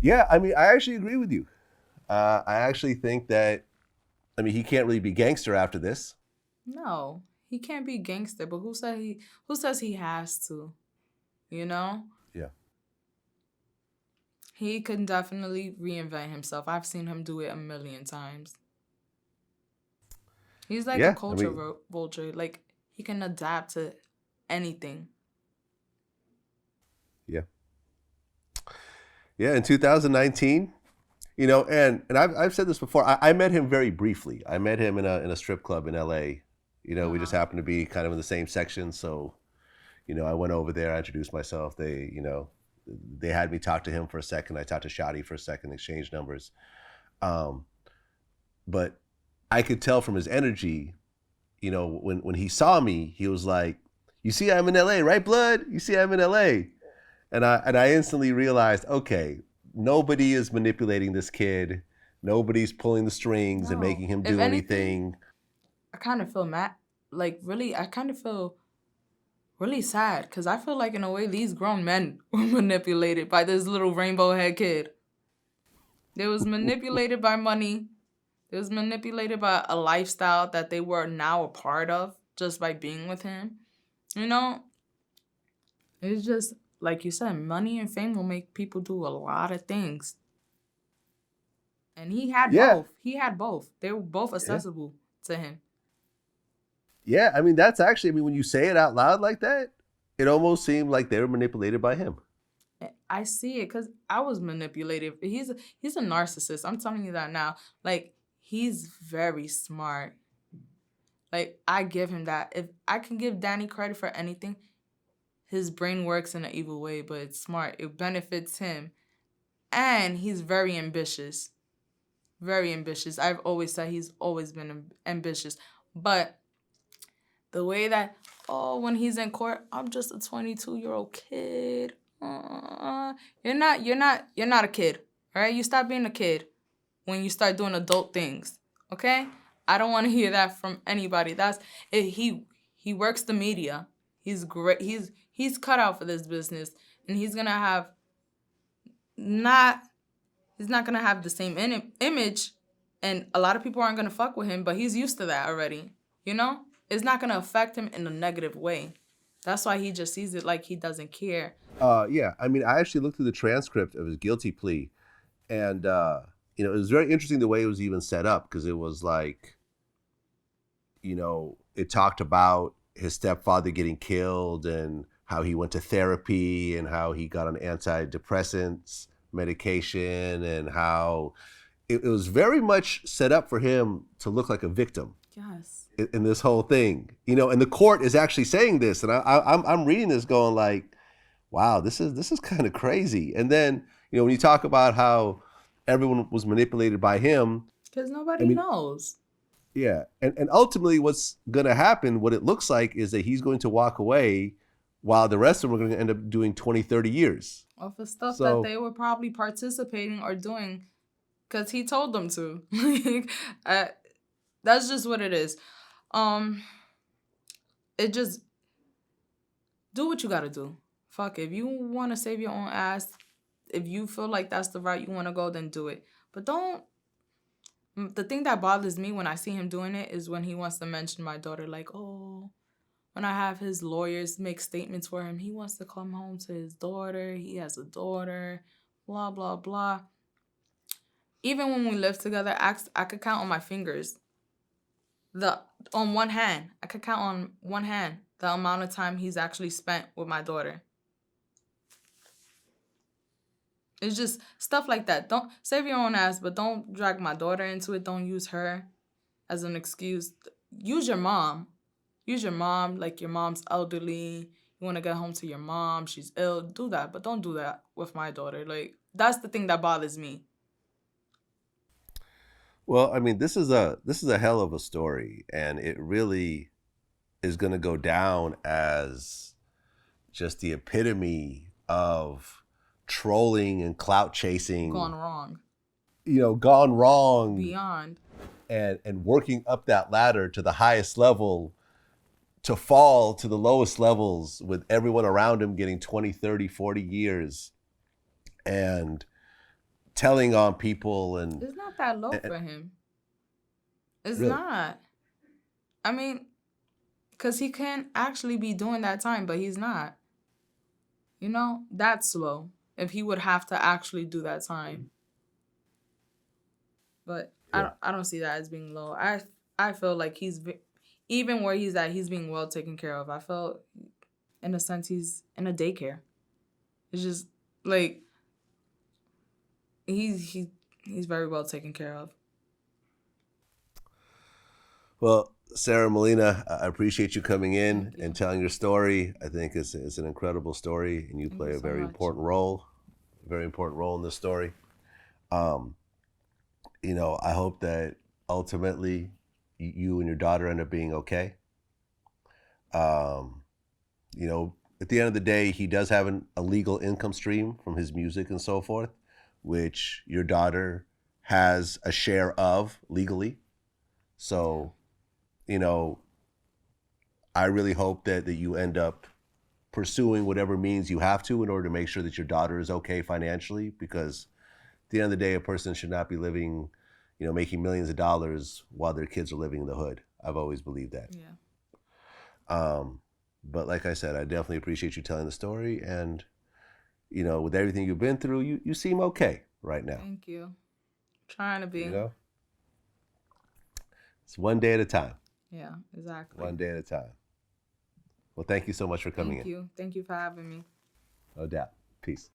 Yeah, I mean, I actually agree with you. I actually think that, I mean, he can't really be gangster after this. No, he can't be gangster, but who says he has to? You know? Yeah. He can definitely reinvent himself. I've seen him do it a million times. He's like a Yeah. I culture mean, vulture. Like he can adapt to anything. yeah. Yeah. In 2019, and I've said this before. I met him very briefly. I met him in a strip club in LA. We just Uh-huh. happened to be kind of in the same section. So, I went over there, I introduced myself. They had me talk to him for a second. I talked to Shadi for a second, exchanged numbers. Um, but I could tell from his energy, when he saw me, he was like, "You see, I'm in LA, right, blood? You see, I'm in LA." And I instantly realized, okay, nobody is manipulating this kid. Nobody's pulling the strings and No. making him If do anything, anything. I kind of feel mad. Like really, I kind of feel really sad because I feel like in a way these grown men were manipulated by this little rainbow head kid. They was manipulated by money. They was manipulated by a lifestyle that they were now a part of just by being with him. You know, it's just like you said, money and fame will make people do a lot of things. And he had Yeah, both. He had both. They were both yeah, accessible to him. yeah. I mean, that's actually. I mean, when you say it out loud like that, it almost seemed like they were manipulated by him. I see it because I was manipulated. He's a narcissist. I'm telling you that now. Like he's very smart. Like I give him that. If I can give Danny credit for anything, his brain works in an evil way, but it's smart. It benefits him, and he's very ambitious. Very ambitious. I've always said he's always been ambitious, but the way that when he's in court, I'm just a 22-year-old kid. You're not a kid. All right, you stop being a kid when you start doing adult things. Okay, I don't want to hear that from anybody. That's it, he works the media. He's great. He's cut out for this business, and not he's not gonna have the same image, and a lot of people aren't gonna fuck with him. But he's used to that already. You know, it's not gonna affect him in a negative way. That's why he just sees it like he doesn't care. Yeah. I mean, I actually looked through the transcript of his guilty plea, and it was very interesting the way it was even set up because it was like, it talked about his stepfather getting killed and how he went to therapy and how he got on antidepressants medication and how it was very much set up for him to look like a victim Yes. in this whole thing. And the court is actually saying this, and I'm reading this going like, wow, this is kind of crazy. And then when you talk about how everyone was manipulated by him, Because I nobody mean, knows. yeah, and ultimately, what's going to happen, what it looks like, is that he's going to walk away, while the rest of them are going to end up doing 20, 30 years. Or for stuff that So they were probably participating or doing because he told them to. uh, that's just what it is. Um, it just do what you gotta do. Fuck it. If you want to save your own ass, if you feel like that's the route you want to go, then do it. But don't. The thing that bothers me when I see him doing it is when he wants to mention my daughter, like, oh, when I have his lawyers make statements for him, he wants to come home to his daughter. He has a daughter, blah, blah, blah. Even when we lived together, I could count on my fingers. The on one hand, I could count on one hand the amount of time he's actually spent with my daughter. It's just stuff like that. Don't save your own ass, but don't drag my daughter into it. Don't use her as an excuse. Use your mom. Use your mom, like your mom's elderly. You want to get home to your mom. She's ill. Do that, but don't do that with my daughter. Like that's the thing that bothers me. well, I mean, this is a hell of a story, and it really is going to go down as just the epitome of trolling and clout Gone chasing, wrong. gone wrong, Beyond. and working up that ladder to the highest level, to fall to the lowest levels with everyone around him getting 20, 30, 40 years. And telling on people It's not that low and for him. It's really, not. I mean, because he can actually be doing that time, but he's not. You know, that's slow. If he would have to actually do that time. But yeah. I don't see that as being low. I feel like even where he's at, he's being well taken care of. I feel in a sense he's in a daycare. It's just like he's very well taken care of. Well, Sara Molina, I appreciate you coming in Thank and you. telling your story. I think it's an incredible story, and you Thank play you a so much. very important role in this story. Um, I hope that ultimately you and your daughter end up being okay. Um, at the end of the day, he does have a legal income stream from his music and so forth, which your daughter has a share of legally. Yeah. So, you know, I really hope that you end up pursuing whatever means you have to in order to make sure that your daughter is okay financially, because at the end of the day, a person should not be living, making millions of dollars while their kids are living in the hood. I've always believed that. Yeah. Um, but like I said, I definitely appreciate you telling the story. And, with everything you've been through, you seem okay right now. Thank you. Trying to You be. know, it's one day at a time, Yeah, exactly. one day at a time. Well, thank you so much for coming Thank in. you. Thank you for having me. No doubt. Peace.